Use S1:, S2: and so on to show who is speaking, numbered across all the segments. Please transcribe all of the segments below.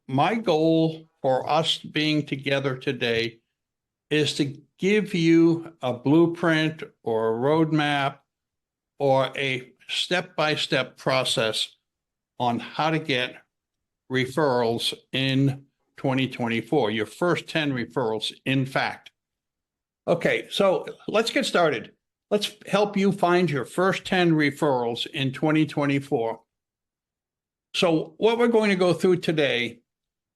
S1: My goal for us being together today is to give you a blueprint or a roadmap or a step-by-step process on how to get referrals in 2024, your first 10 referrals, in fact. Okay, so let's get started. Let's help you find your first 10 referrals in 2024. So what we're going to go through today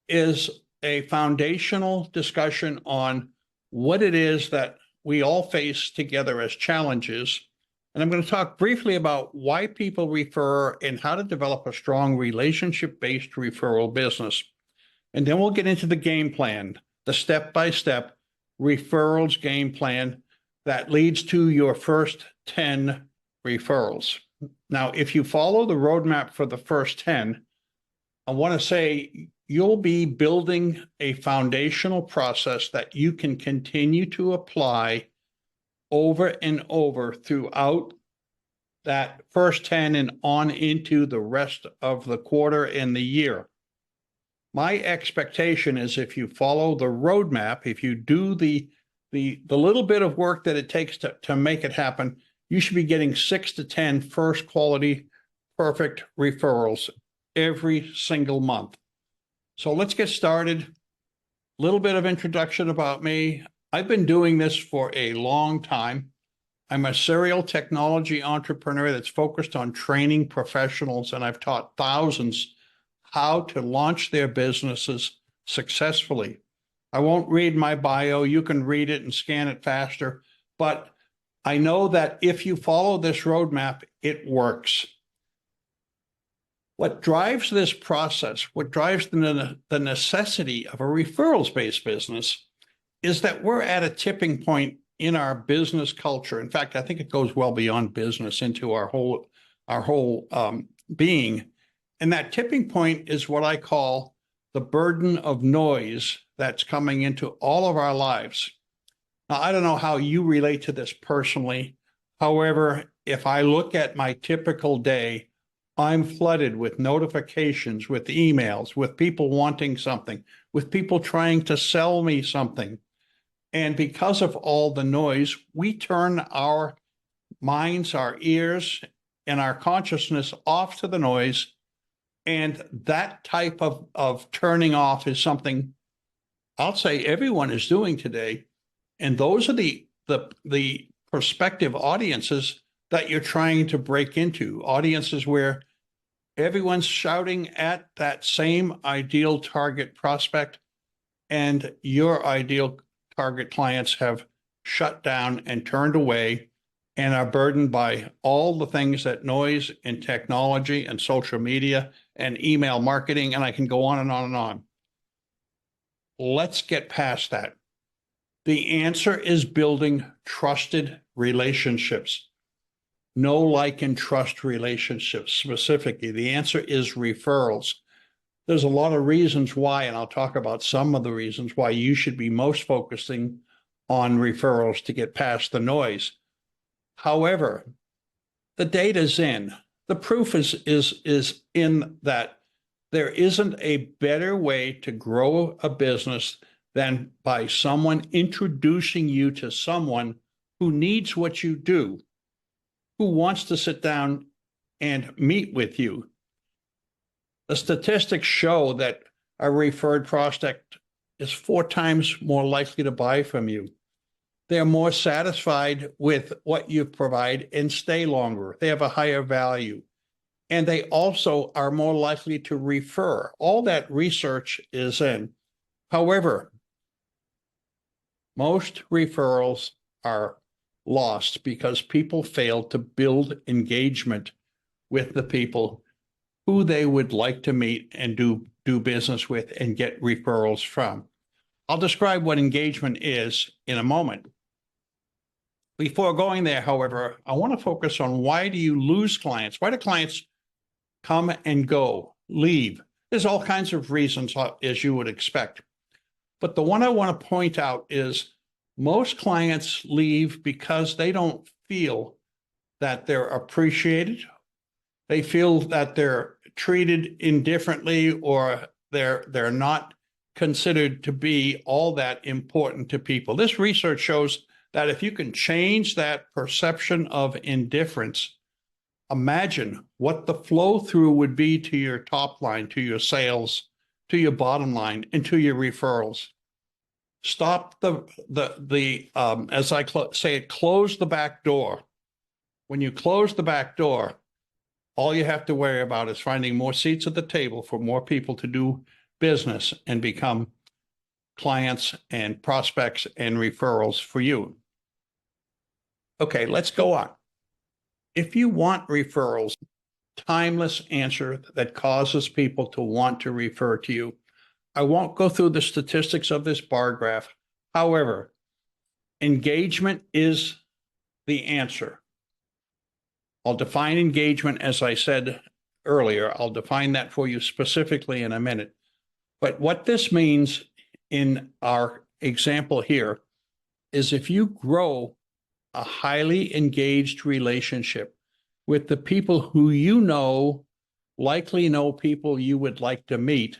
S1: is a foundational discussion on what it is that we all face together as challenges. And I'm going to talk briefly about why people refer and how to develop a strong relationship-based referral business. And then we'll get into the game plan, the step-by-step referrals game plan that leads to your first 10 referrals. Now, if you follow the roadmap for the first 10, I want to say you'll be building a foundational process that you can continue to apply over and over throughout that first 10 and on into the rest of the quarter and the year. My expectation is if you follow the roadmap, if you do the little bit of work that it takes to make it happen, you should be getting 6 to 10 first quality, perfect referrals every single month. So let's get started. A little bit of introduction about me. I've been doing this for a long time. I'm a serial technology entrepreneur that's focused on training professionals, and I've taught thousands how to launch their businesses successfully. I won't read my bio. You can read it and scan it faster, but I know that if you follow this roadmap, it works. What drives this process, what drives the necessity of a referrals-based business is that we're at a tipping point in our business culture. In fact, I think it goes well beyond business into our whole being. And that tipping point is what I call the burden of noise that's coming into all of our lives. Now, I don't know how you relate to this personally. However, if I look at my typical day, I'm flooded with notifications, with emails, with people wanting something, with people trying to sell me something. And because of all the noise, we turn our minds, our ears, and our consciousness off to the noise. And that type of turning off is something I'll say everyone is doing today. And those are the prospective audiences that you're trying to break into, audiences where everyone's shouting at that same ideal target prospect, and your ideal target clients have shut down and turned away and are burdened by all the things that noise and technology and social media and email marketing, and I can go on and on and on. Let's get past that. The answer is building trusted relationships. Know, like, and trust relationships specifically. The answer is referrals. There's a lot of reasons why, and I'll talk about some of the reasons why you should be most focusing on referrals to get past the noise. However, the data's in. The proof is in that there isn't a better way to grow a business than by someone introducing you to someone who needs what you do, who wants to sit down and meet with you. The statistics show that a referred prospect is 4 times more likely to buy from you. They're more satisfied with what you provide and stay longer. They have a higher value. And they also are more likely to refer. All that research is in. However, most referrals are lost because people fail to build engagement with the people who they would like to meet and do business with and get referrals from. I'll describe what engagement is in a moment. Before going there, however, I want to focus on why do you lose clients? Why do clients come and go, leave? There's all kinds of reasons, as you would expect. But the one I want to point out is most clients leave because they don't feel that they're appreciated. They feel that they're treated indifferently or they're not considered to be all that important to people. This research shows that if you can change that perception of indifference, imagine what the flow through would be to your top line, to your sales, to your bottom line, and to your referrals. Stop as I say it, close the back door. When you close the back door, all you have to worry about is finding more seats at the table for more people to do business and become clients and prospects and referrals for you. Okay, let's go on. If you want referrals, timeless answer that causes people to want to refer to you. I won't go through the statistics of this bar graph. However, engagement is the answer. I'll define engagement, as I said earlier. I'll define that for you specifically in a minute. But what this means in our example here is if you grow a highly engaged relationship with the people who you know, likely know people you would like to meet,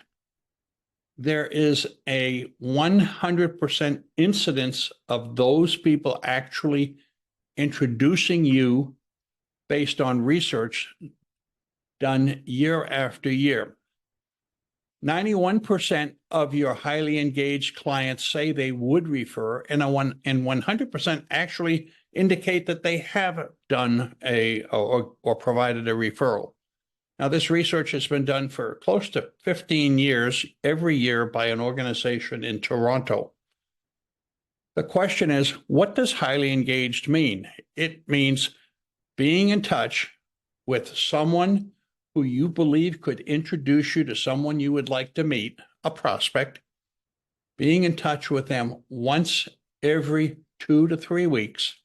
S1: there is a 100% incidence of those people actually introducing you based on research done year after year. 91% of your highly engaged clients say they would refer, and 100% actually indicate that they have done or provided a referral. Now, this research has been done for close to 15 years, every year by an organization in Toronto. The question is, what does highly engaged mean? It means being in touch with someone who you believe could introduce you to someone you would like to meet, a prospect, being in touch with them once every 2 to 3 weeks,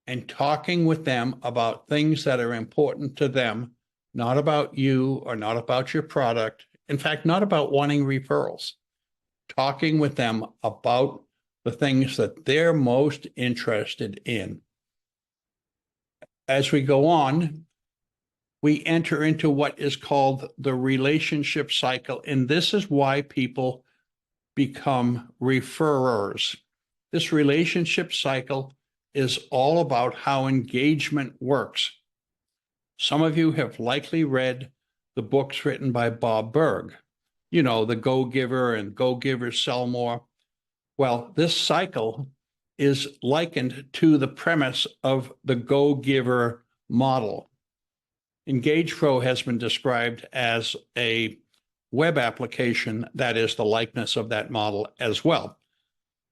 S1: and talking with them about things that are important to them, not about you or not about your product. In fact, not about wanting referrals. Talking with them about the things that they're most interested in. As we go on, we enter into what is called the relationship cycle, and this is why people become referrers. This relationship cycle is all about how engagement works. Some of you have likely read the books written by Bob Burg, you know, The Go-Giver and Go-Givers Sell More. Well, this cycle is likened to the premise of the Go-Giver model. EngagePro has been described as a web application that is the likeness of that model as well.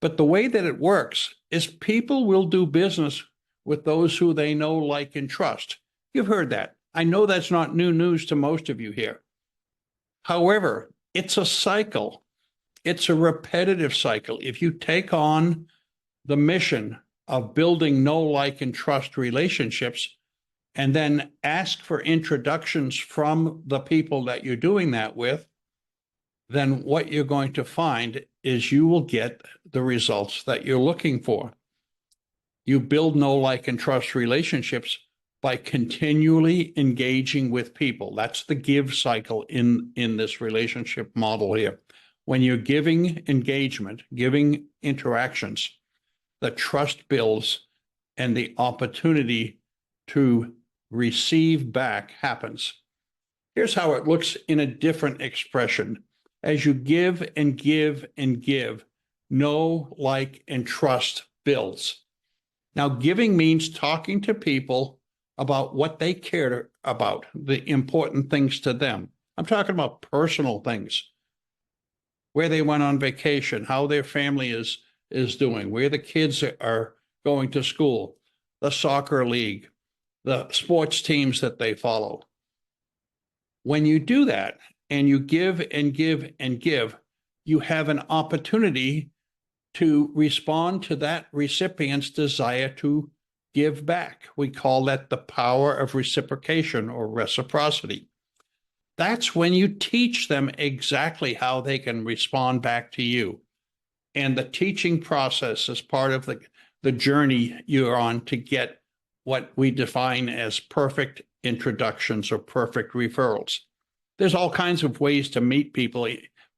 S1: But the way that it works is people will do business with those who they know, like, and trust. You've heard that. I know that's not new news to most of you here. However, it's a cycle. It's a repetitive cycle. If you take on the mission of building know, like, and trust relationships, and then ask for introductions from the people that you're doing that with, then what you're going to find is you will get the results that you're looking for. You build know, like, and trust relationships by continually engaging with people. That's the give cycle in this relationship model here. When you're giving engagement, giving interactions, the trust builds and the opportunity to receive back happens. Here's how it looks in a different expression. As you give and give and give, know, like, and trust builds. Now, giving means talking to people about what they care about, the important things to them. I'm talking about personal things, where they went on vacation, how their family is doing, where the kids are going to school, the soccer league, the sports teams that they follow. When you do that and you give and give and give, you have an opportunity to respond to that recipient's desire to give back. We call that the power of reciprocation or reciprocity. That's when you teach them exactly how they can respond back to you. And the teaching process is part of the journey you're on to get what we define as perfect introductions or perfect referrals. There's all kinds of ways to meet people,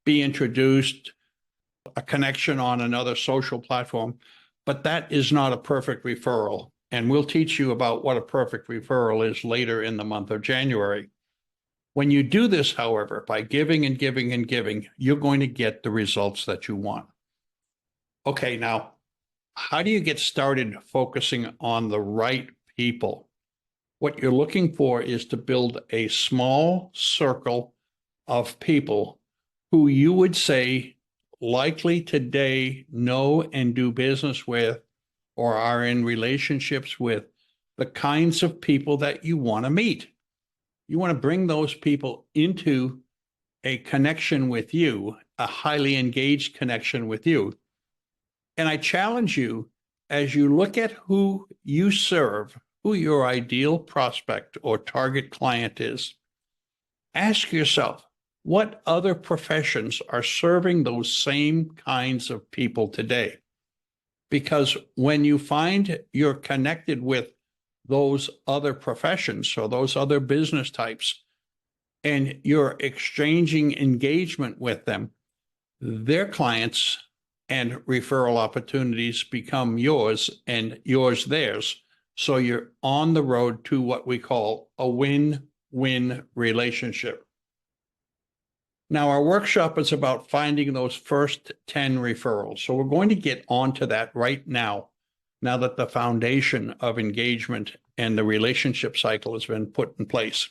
S1: be introduced, a connection on another social platform, but that is not a perfect referral. And we'll teach you about what a perfect referral is later in the month of January. When you do this, however, by giving and giving and giving, you're going to get the results that you want. Okay, now, how do you get started focusing on the right people? What you're looking for is to build a small circle of people who you would say likely today know and do business with or are in relationships with the kinds of people that you want to meet. You want to bring those people into a connection with you, a highly engaged connection with you. And I challenge you, as you look at who you serve, who your ideal prospect or target client is, ask yourself, what other professions are serving those same kinds of people today? Because when you find you're connected with those other professions or those other business types, and you're exchanging engagement with them, their clients and referral opportunities become yours and yours theirs. So you're on the road to what we call a win-win relationship. Now, our workshop is about finding those first 10 referrals. So we're going to get onto that right now that the foundation of engagement and the relationship cycle has been put in place.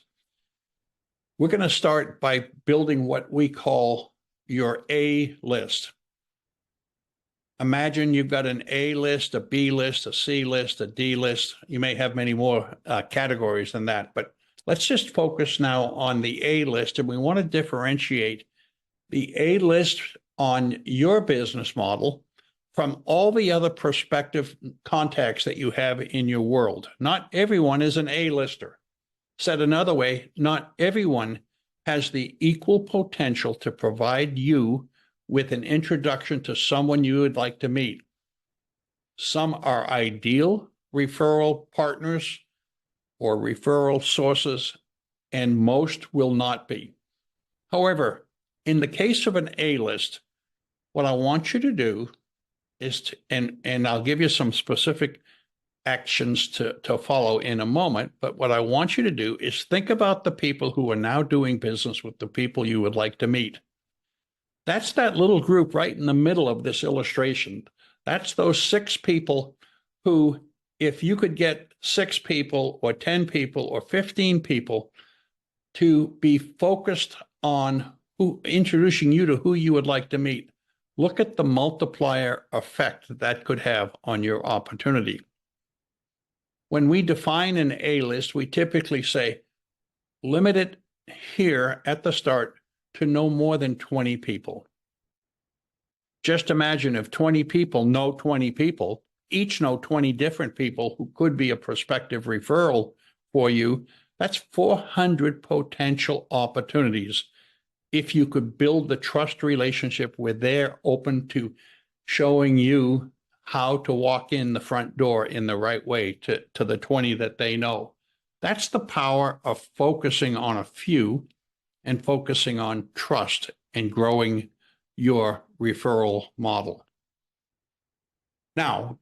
S1: We're going to start by building what we call your A list. Imagine you've got an A list, a B list, a C list, a D list. You may have many more categories than that, but let's just focus now on the A list, and we want to differentiate the A list on your business model from all the other prospective contacts that you have in your world. Not everyone is an A-lister. Said another way, not everyone has the equal potential to provide you with an introduction to someone you would like to meet. Some are ideal referral partners or referral sources, and most will not be. However, in the case of an A-list, what I want you to do is and I'll give you some specific actions to follow in a moment, but what I want you to do is think about the people who are now doing business with the people you would like to meet. That's that little group right in the middle of this illustration. That's those 6 people who, if you could get 6 people or 10 people or 15 people to be focused on introducing you to who you would like to meet, look at the multiplier effect that could have on your opportunity. When we define an A list, we typically say, limit it here at the start to no more than 20 people. Just imagine if 20 people know 20 people, each know 20 different people who could be a prospective referral for you. That's 400 potential opportunities. If you could build the trust relationship where they're open to showing you how to walk in the front door in the right way to the 20 that they know. That's the power of focusing on a few and focusing on trust and growing your referral model. Now,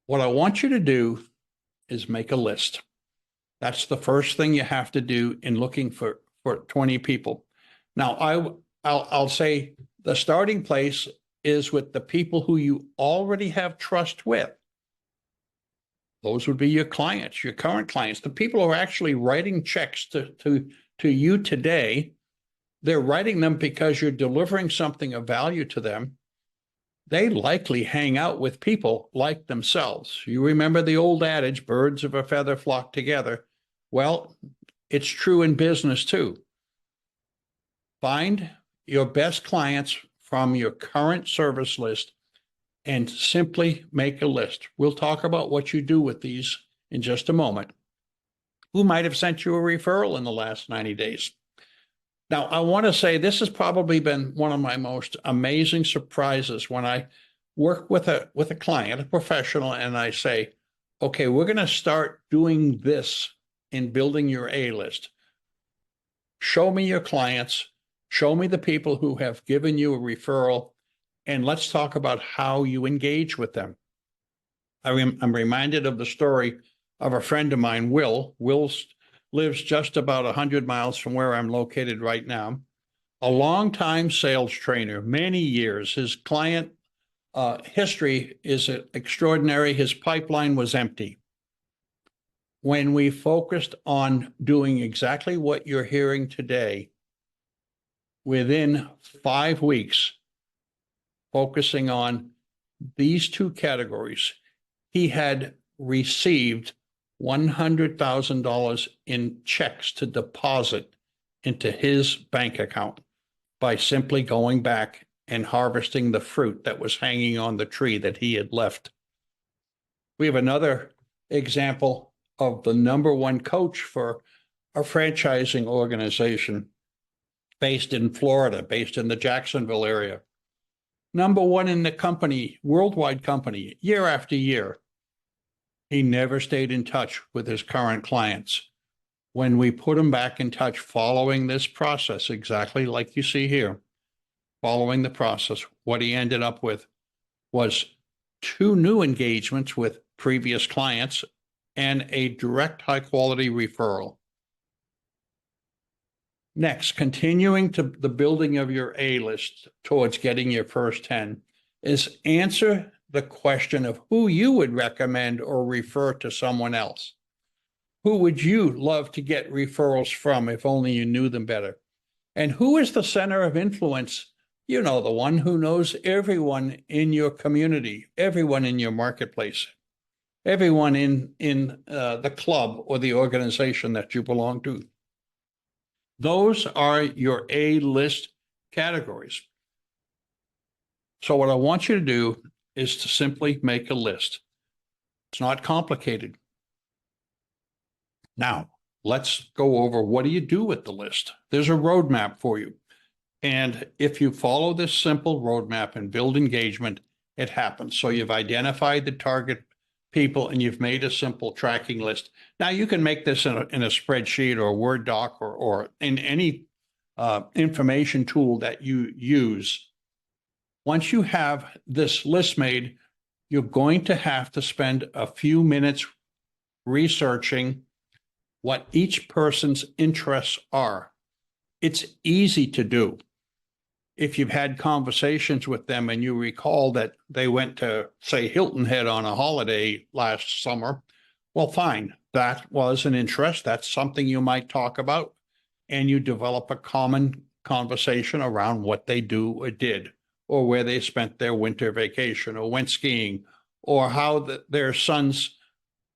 S1: what I want you to do is make a list. That's the first thing you have to do in looking for 20 people. Now, I'll say the starting place is with the people who you already have trust with. Those would be your clients, your current clients, the people who are actually writing checks to you today. They're writing them because you're delivering something of value to them. They likely hang out with people like themselves. You remember the old adage, birds of a feather flock together. Well, it's true in business too. Find your best clients from your current service list and simply make a list. We'll talk about what you do with these in just a moment. Who might have sent you a referral in the last 90 days? Now, I want to say this has probably been one of my most amazing surprises when I work with a client, a professional, and I say, okay, we're going to start doing this in building your A list. show me your clients, show me the people who have given you a referral, and let's talk about how you engage with them. I'm reminded of the story of a friend of mine, Will. Will lives just about 100 miles from where I'm located right now. A longtime sales trainer, many years. His client history is extraordinary. His pipeline was empty. When we focused on doing exactly what you're hearing today, within 5 weeks, focusing on these two categories, he had received $100,000 in checks to deposit into his bank account by simply going back and harvesting the fruit that was hanging on the tree that he had left. We have another example of the number one coach for a franchising organization based in Florida, based in the Jacksonville area. Number one in the company, worldwide company, year after year. He never stayed in touch with his current clients. When we put him back in touch following this process, exactly like you see here, following the process, what he ended up with was 2 new engagements with previous clients and a direct high-quality referral. Next, continuing to the building of your A-list towards getting your first 10 is answer the question of who you would recommend or refer to someone else. Who would you love to get referrals from if only you knew them better? And who is the center of influence? You know, the one who knows everyone in your community, everyone in your marketplace, everyone in the club or the organization that you belong to. Those are your A-list categories. So what I want you to do is to simply make a list. It's not complicated. Now, let's go over what do you do with the list. There's a roadmap for you. And if you follow this simple roadmap and build engagement, it happens. So you've identified the target people and you've made a simple tracking list. Now you can make this in a spreadsheet or a Word doc or in any information tool that you use. Once you have this list made, you're going to have to spend a few minutes researching what each person's interests are. It's easy to do. If you've had conversations with them and you recall that they went to, say, Hilton Head on a holiday last summer, well, fine. That was an interest. That's something you might talk about. And you develop a common conversation around what they do or did, or where they spent their winter vacation, or went skiing, or how their son's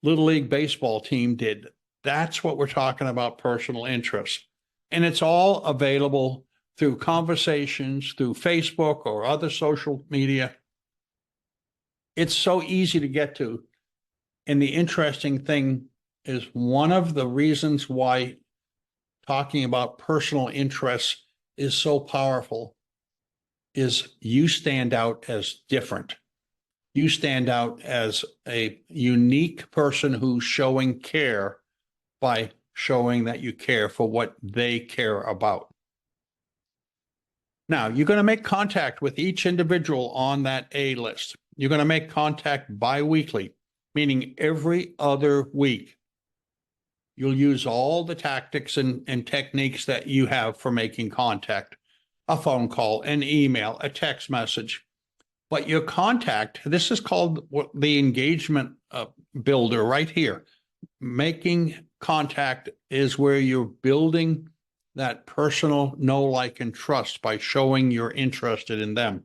S1: Little League baseball team did. That's what we're talking about, personal interests. And it's all available through conversations, through Facebook or other social media. It's so easy to get to. And the interesting thing is one of the reasons why talking about personal interests is so powerful is you stand out as different. You stand out as a unique person who's showing care by showing that you care for what they care about. Now, you're going to make contact with each individual on that A list. You're going to make contact bi-weekly, meaning every other week. You'll use all the tactics and techniques that you have for making contact, a phone call, an email, a text message. But your contact, this is called the engagement builder right here. Making contact is where you're building that personal know, like, and trust by showing you're interested in them.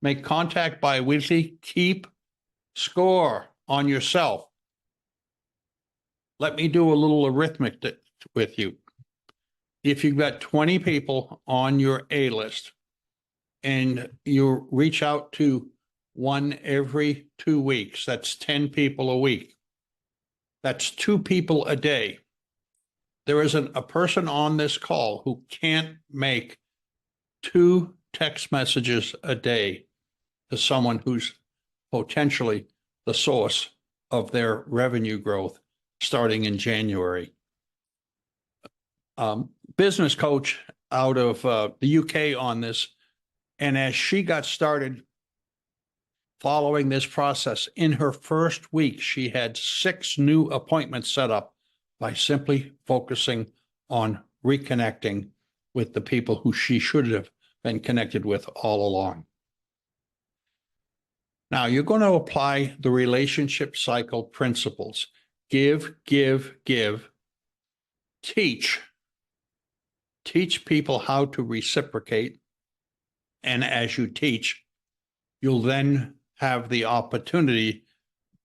S1: Make contact bi-weekly. Keep score on yourself. Let me do a little arithmetic with you. If you've got 20 people on your A list and you reach out to one every 2 weeks, that's 10 people a week. That's 2 people a day. There isn't a person on this call who can't make 2 text messages a day to someone who's potentially the source of their revenue growth starting in January. business coach out of the UK on this. And as she got started following this process, in her first week, she had 6 new appointments set up by simply focusing on reconnecting with the people who she should have been connected with all along. Now, you're going to apply the relationship cycle principles. Give, give, give. Teach. Teach people how to reciprocate. And as you teach, you'll then have the opportunity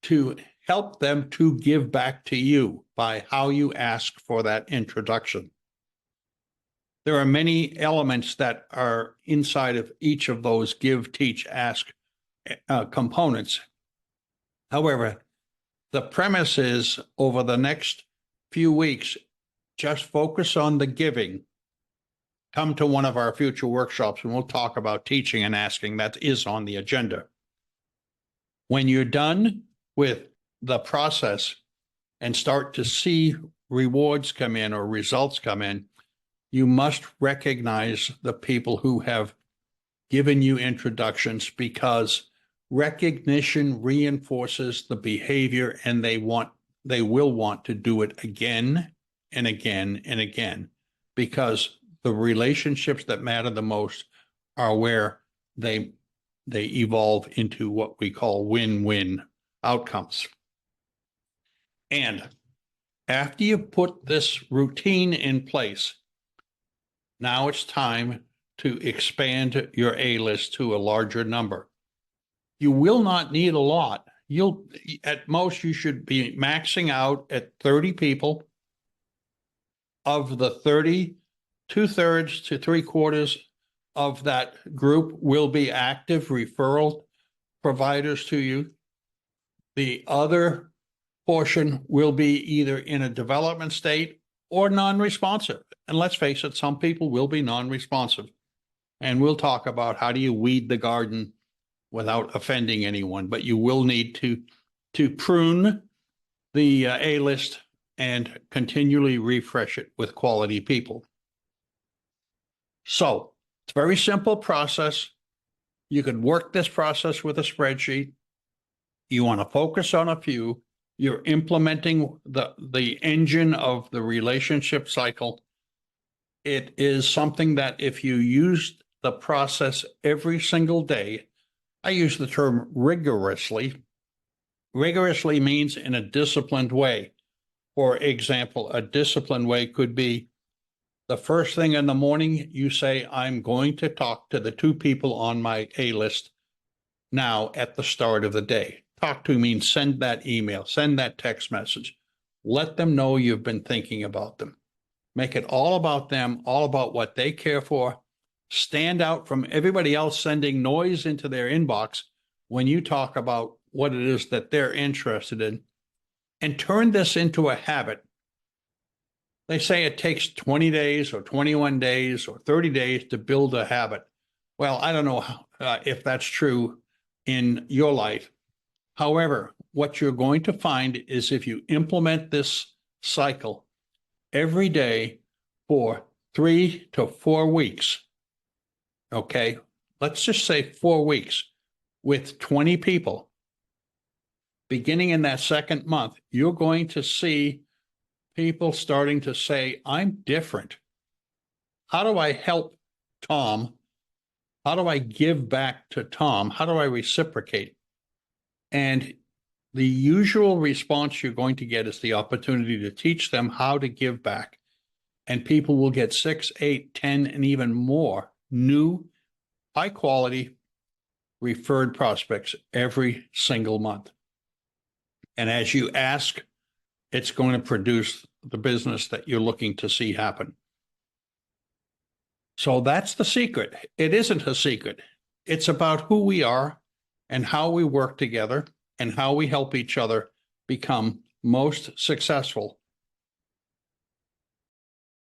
S1: to help them to give back to you by how you ask for that introduction. There are many elements that are inside of each of those give, teach, ask components. However, the premise is over the next few weeks, just focus on the giving. Come to one of our future workshops and we'll talk about teaching and asking. That is on the agenda. When you're done with the process and start to see rewards come in or results come in, you must recognize the people who have given you introductions, because recognition reinforces the behavior, and they will want to do it again and again and again, because the relationships that matter the most are where they evolve into what we call win-win outcomes. And after you put this routine in place, now it's time to expand your A-list to a larger number. You will not need a lot. At most, you should be maxing out at 30 people. Of the 30, 2/3 to 3/4 of that group will be active referral providers to you. The other portion will be either in a development state or non-responsive. And let's face it, some people will be non-responsive. And we'll talk about how do you weed the garden without offending anyone, but you will need to prune the A-list and continually refresh it with quality people. So it's a very simple process. You can work this process with a spreadsheet. You want to focus on a few. You're implementing the engine of the relationship cycle. It is something that if you use the process every single day, I use the term rigorously. Rigorously means in a disciplined way. For example, a disciplined way could be the first thing in the morning, you say, I'm going to talk to the 2 people on my A-list now at the start of the day. Talk to means send that email, send that text message. Let them know you've been thinking about them. Make it all about them, all about what they care for. Stand out from everybody else sending noise into their inbox when you talk about what it is that they're interested in, and turn this into a habit. They say it takes 20 days or 21 days or 30 days to build a habit. Well, I don't know if that's true in your life. However, what you're going to find is if you implement this cycle every day for 3 to 4 weeks, okay, let's just say 4 weeks with 20 people, beginning in that second month, you're going to see people starting to say, I'm different. How do I help Tom? How do I give back to Tom? How do I reciprocate? And the usual response you're going to get is the opportunity to teach them how to give back. And people will get 6, 8, 10, and even more new, high quality referred prospects every single month. And as you ask, it's going to produce the business that you're looking to see happen. So that's the secret. It isn't a secret. It's about who we are and how we work together and how we help each other become most successful